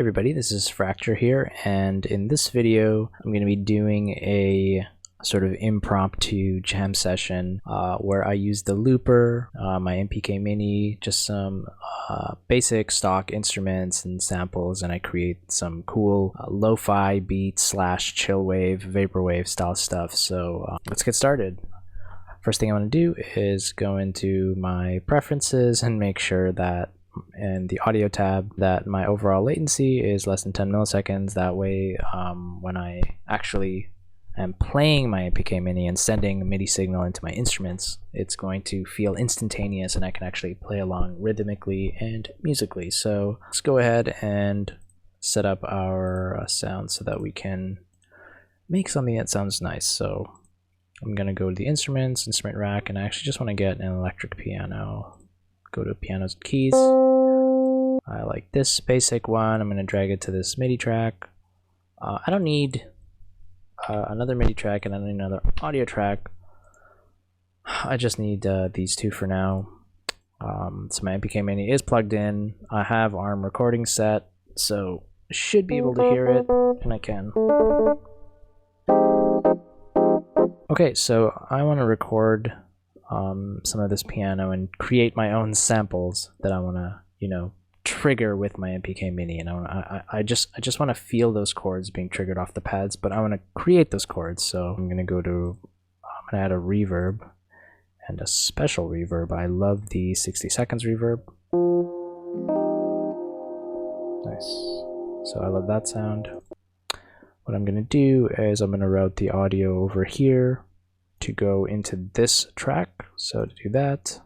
everybody, this is Fracture here, and in this video I'm going to be doing a sort of impromptu jam session where I use the looper, my MPK mini, just some basic stock instruments and samples, and I create some cool lo-fi beats slash chillwave, vaporwave style stuff. So let's get started. First thing I want to do is go into my preferences and make sure that in the audio tab that my overall latency is less than 10 milliseconds. That way when I actually am playing my MPK mini and sending a MIDI signal into my instruments, it's going to feel instantaneous and I can actually play along rhythmically and musically. So let's go ahead and set up our sound so that we can make something that sounds nice. So I'm going to go to the instruments, instrument rack, and I actually just want to get an electric piano. Go to pianos and keys. I like this basic one. I'm going to drag it to this MIDI track. I don't need another MIDI track, and I don't need another audio track. I just need these two for now. So my MPK mini is plugged in. I have ARM recording set, so I should be able to hear it, and I can. Okay, so I want to record some of this piano and create my own samples that I want to, trigger with my MPK mini, and I just want to feel those chords being triggered off the pads, but I want to create those chords. So I'm gonna add a reverb and a special reverb. I love the 60 seconds reverb. Nice. So I love that sound. What I'm gonna do is I'm gonna route the audio over here to go into this track. So to do that,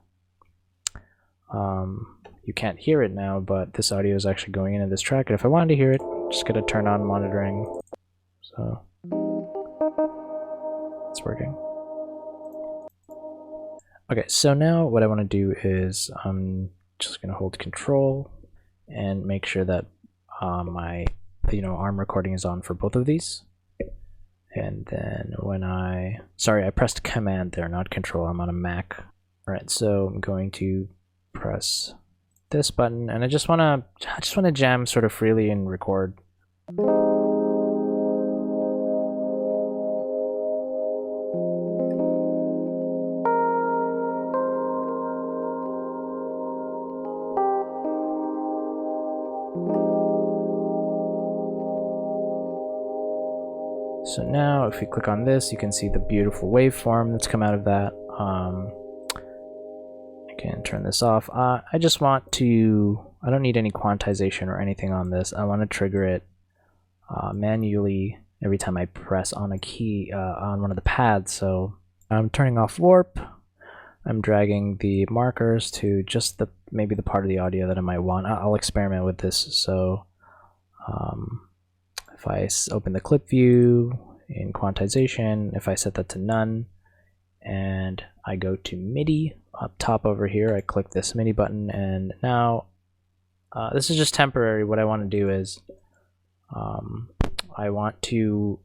you can't hear it now, but this audio is actually going into this track, and if I wanted to hear it, I'm just gonna turn on monitoring. So it's working. Okay, so now what I want to do is I'm just gonna hold Control and make sure that my ARM recording is on for both of these. And then when I pressed Command there, not Control. I'm on a Mac. All right, so I'm going to press this button, and I just want to jam sort of freely and record. So now if we click on this, you can see the beautiful waveform that's come out of that. I can turn this off. I don't need any quantization or anything on this. I want to trigger it manually every time I press on a key on one of the pads. So I'm turning off warp. I'm dragging the markers to just maybe the part of the audio that I might want. I'll experiment with this. So if I open the clip view in quantization, if I set that to none, and I go to MIDI up top over here, I click this MIDI button, and now this is just temporary. What I want to do is I want to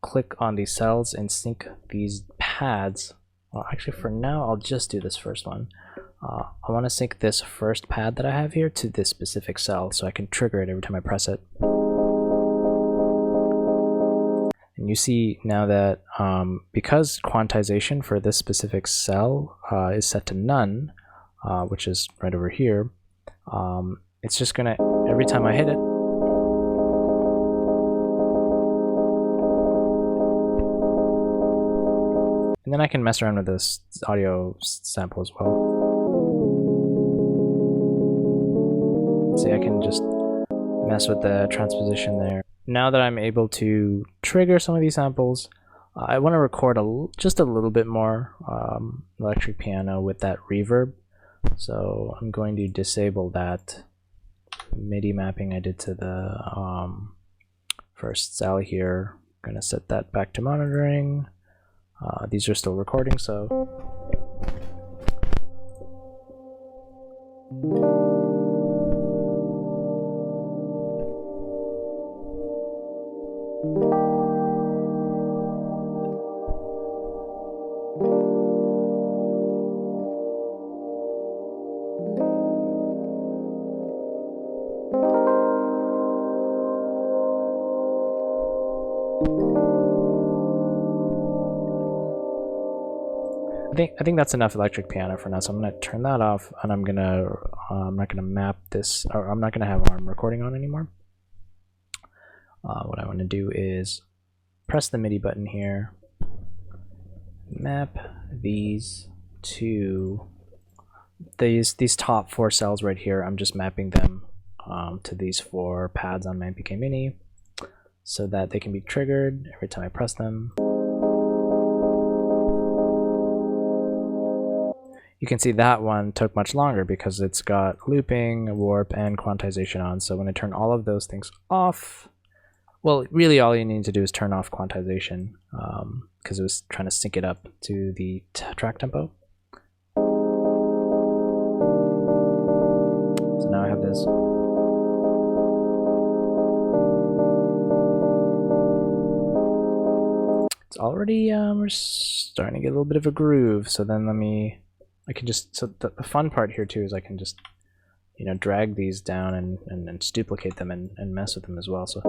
click on these cells and sync these pads. Well, actually for now I'll just do this first one. I want to sync this first pad that I have here to this specific cell so I can trigger it every time I press it. And you see now that because quantization for this specific cell is set to none, which is right over here, it's just gonna, every time I hit it, and then I can mess around with this audio sample as well. See, I can just mess with the transposition there. Now that I'm able to trigger some of these samples, I want to record just a little bit more electric piano with that reverb. So I'm going to disable that MIDI mapping I did to the first cell here. I'm going to set that back to monitoring. These are still recording, so think that's enough electric piano for now. So I'm gonna turn that off, and I'm not gonna map this, or I'm not gonna have ARM recording on anymore. What I want to do is press the MIDI button here, map these to these top 4 cells right here. I'm just mapping them to these 4 pads on my MPK Mini so that they can be triggered every time I press them. You can see that one took much longer because it's got looping, warp, and quantization on. So when I turn all of those things off, well, really all you need to do is turn off quantization because it was trying to sync it up to the track tempo. So now I have this. It's already, we're starting to get a little bit of a groove. So then so the fun part here too is I can just, drag these down and just duplicate them and mess with them as well. So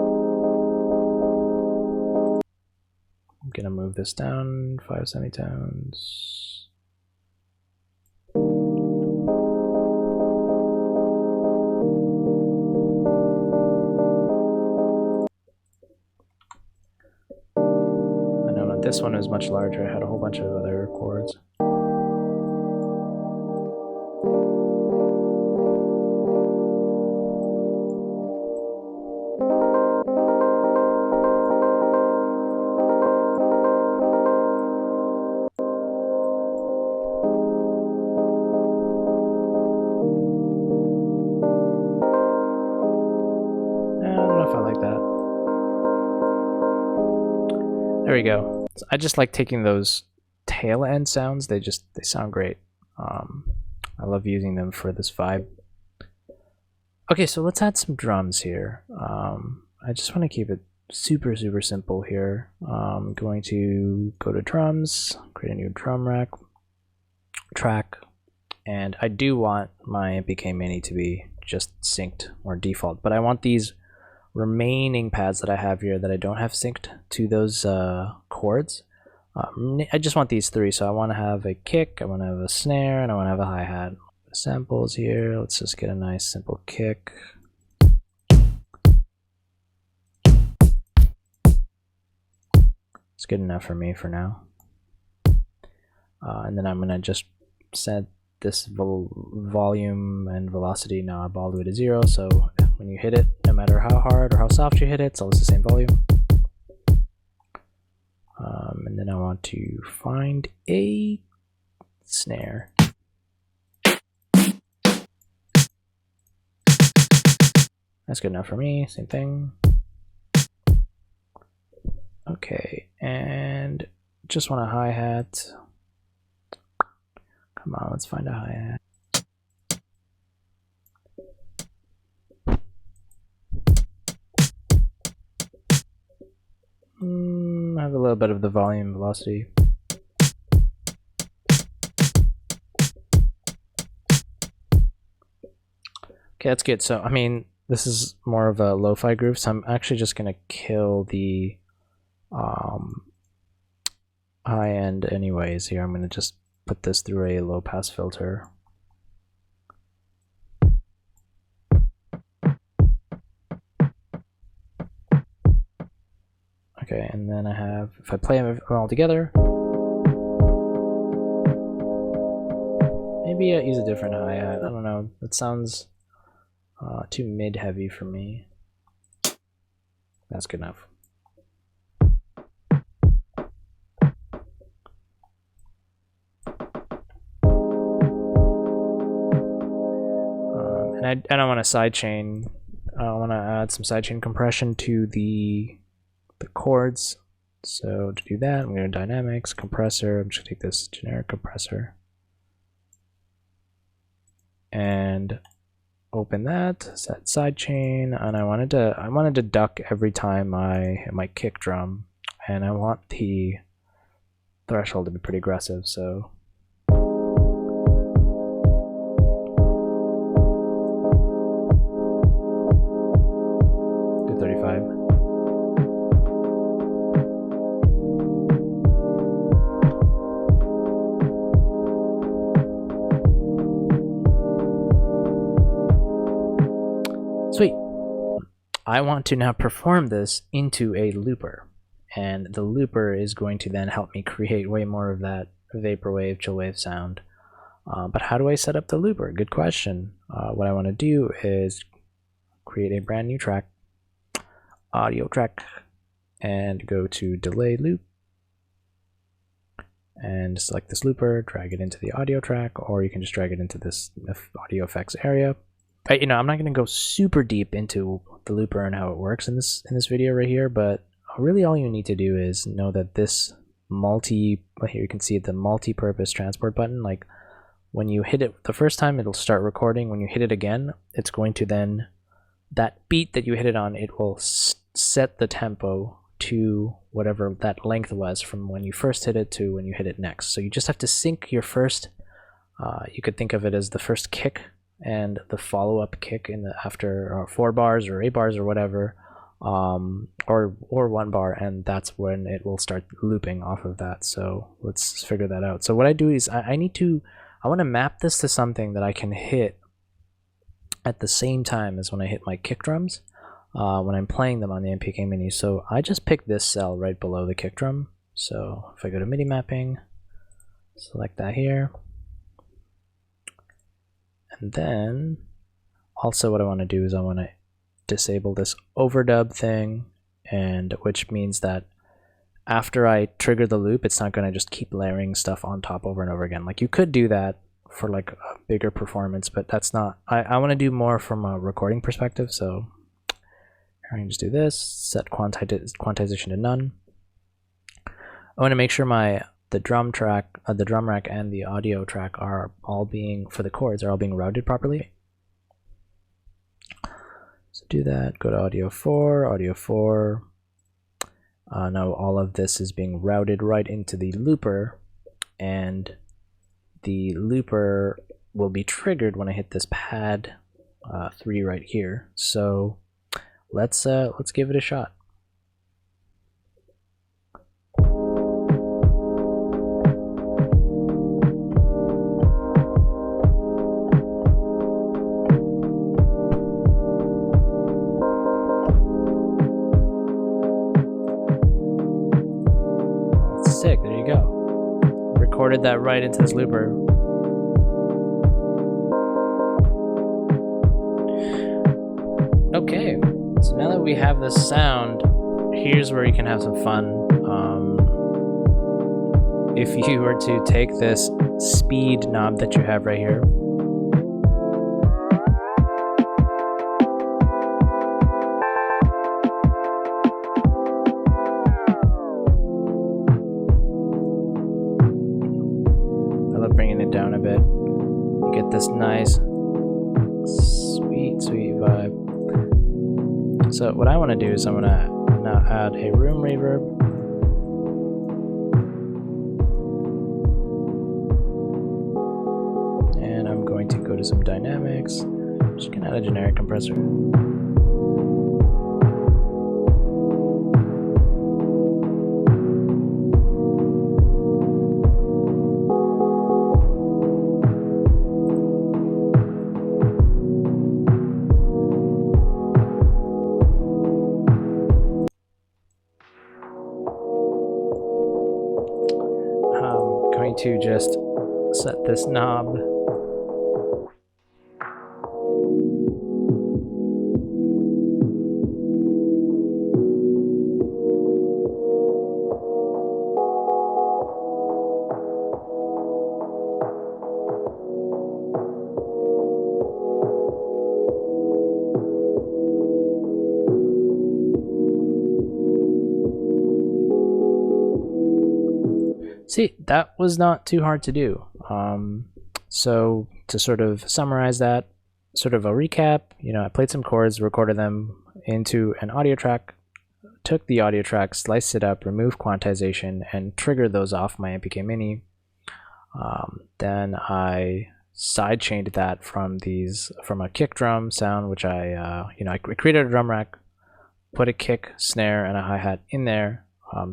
I'm gonna move this down 5 semitones. I know this one was much larger. I had a whole bunch of other chords. There we go. So I just like taking those tail end sounds. They sound great. I love using them for this vibe. Okay, so let's add some drums here. I just want to keep it super simple here. I'm going to go to drums, create a new drum track, and I do want my MPK Mini to be just synced or default, but I want these remaining pads that I have here that I don't have synced to those chords. I just want these 3, so I want to have a kick, I want to have a snare, and I want to have a hi-hat. Samples here, let's just get a nice simple kick. It's good enough for me for now. And then I'm going to just set this volume and velocity knob all the way to 0, so when you hit it, no matter how hard or how soft you hit it, it's always the same volume. And then I want to find a snare. That's good enough for me, same thing. Okay, and just want a hi-hat. Come on, let's find a hi-hat. I have a little bit of the volume velocity. Okay, that's good. So, I mean, this is more of a lo-fi groove, so I'm actually just going to kill the high end anyways here. I'm going to just put this through a low pass filter. Okay, and then I have, if I play them all together, maybe I use a different hi-hat. I don't know. That sounds too mid-heavy for me. That's good enough. And I want a sidechain. I want to add some sidechain compression to the chords. So to do that, I'm going to dynamics, compressor. I'm just going to take this generic compressor and open that, set sidechain, and I wanted to duck every time I hit my kick drum, and I want the threshold to be pretty aggressive, so do 35. I want to now perform this into a looper, and the looper is going to then help me create way more of that vaporwave, chillwave sound. But how do I set up the looper? Good question. What I want to do is create a brand new track, audio track, and go to delay loop, and select this looper, drag it into the audio track, or you can just drag it into this audio effects area. I'm not going to go super deep into the looper and how it works in this video right here, but really all you need to do is know that this here you can see the multi-purpose transport button. Like when you hit it the first time, it'll start recording. When you hit it again, it's going to then, that beat that you hit it on, it will set the tempo to whatever that length was from when you first hit it to when you hit it next. So you just have to sync your first, you could think of it as the first kick and the follow-up kick in the after 4 bars or 8 bars or whatever, or 1 bar, and that's when it will start looping off of that. So let's figure that out. So what I do is I want to map this to something that I can hit at the same time as when I hit my kick drums, when I'm playing them on the MPK Mini. So I just picked this cell right below the kick drum. So if I go to MIDI mapping, select that here. And then also what I want to do is I want to disable this overdub thing, and which means that after I trigger the loop, it's not going to just keep layering stuff on top over and over again. Like you could do that for like a bigger performance, but that's not, I want to do more from a recording perspective. So I can just do this, set quantization to none. I want to make sure the drum rack and the audio track are all being, for the chords, are all being routed properly. So do that, go to audio 4. Now all of this is being routed right into the looper, and the looper will be triggered when I hit this pad 3 right here. So let's give it a shot. Sick, there you go. Recorded that right into this looper. Okay, so now that we have this sound, here's where you can have some fun. If you were to take this speed knob that you have right here, bringing it down a bit, you get this nice sweet vibe. So what I want to do is I'm going to now add a room reverb, and I'm going to go to some dynamics. Just gonna add a generic compressor. To just set this knob. See, that was not too hard to do. So to sort of summarize that, sort of a recap, I played some chords, recorded them into an audio track, took the audio track, sliced it up, removed quantization, and triggered those off my MPK Mini. Then I sidechained that from a kick drum sound, which I created a drum rack, put a kick, snare, and a hi-hat in there.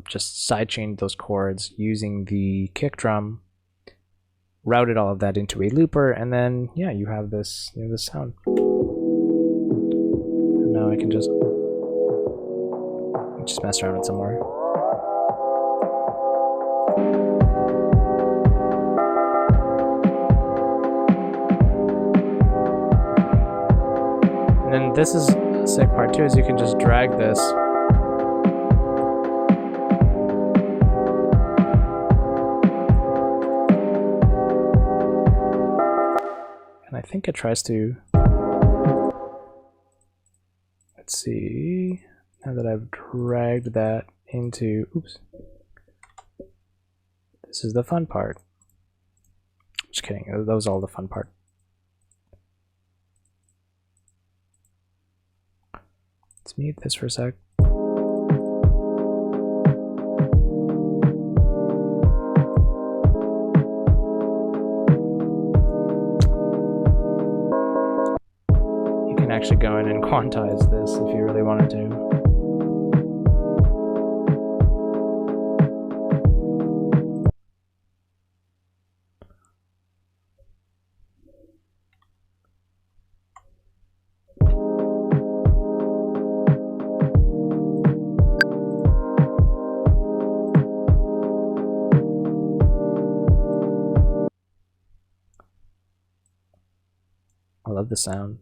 Just sidechained those chords using the kick drum, routed all of that into a looper, and then yeah, you have this sound. And now now I can just mess around with some more. And then this is the sick part too, is you can just drag this. And I think it tries to, let's see, now that I've dragged that into, oops, this is the fun part. Just kidding, that was all the fun part. Let's mute this for a sec. You can actually go in and quantize this if you really wanted to. I love the sound.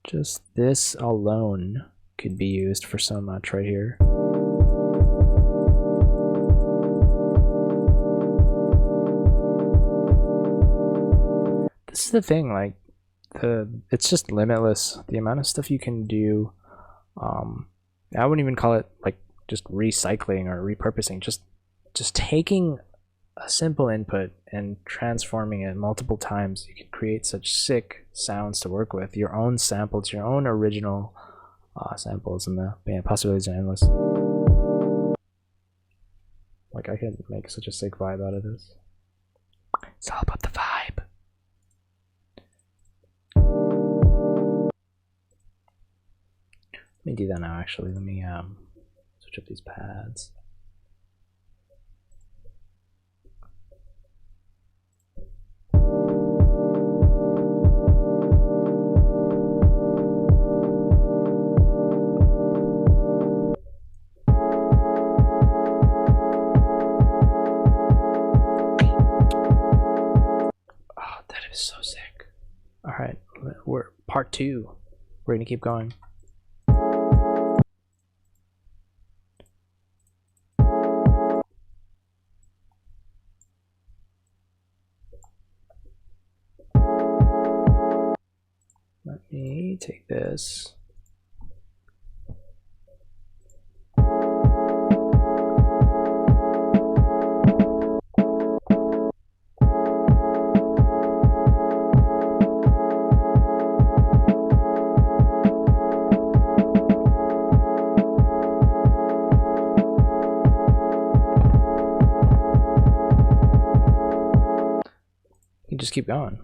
Just this alone could be used for so much right here. This is the thing, like it's just limitless. The amount of stuff you can do. I wouldn't even call it like just recycling or repurposing. Just taking a simple input and transforming it multiple times, you can create such sick sounds to work with. Your own samples, your own original samples, and the possibilities are endless. Like, I could make such a sick vibe out of this. It's all about the vibe. Let me do that now, actually. Let me switch up these pads. So sick. All right, we're part 2. We're gonna keep going. Let me take this. You just keep going.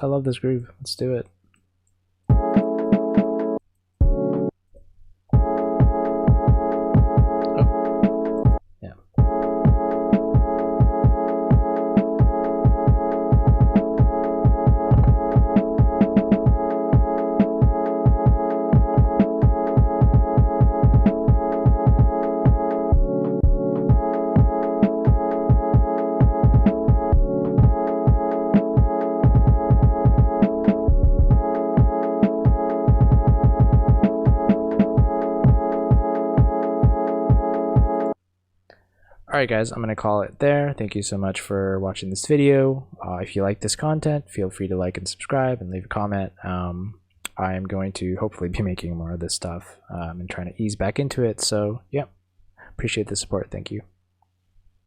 I love this groove. Let's do it. Oh. Yeah. Alright guys, I'm going to call it there. Thank you so much for watching this video. If you like this content, feel free to like and subscribe and leave a comment. I am going to hopefully be making more of this stuff and trying to ease back into it. So yeah, appreciate the support. Thank you.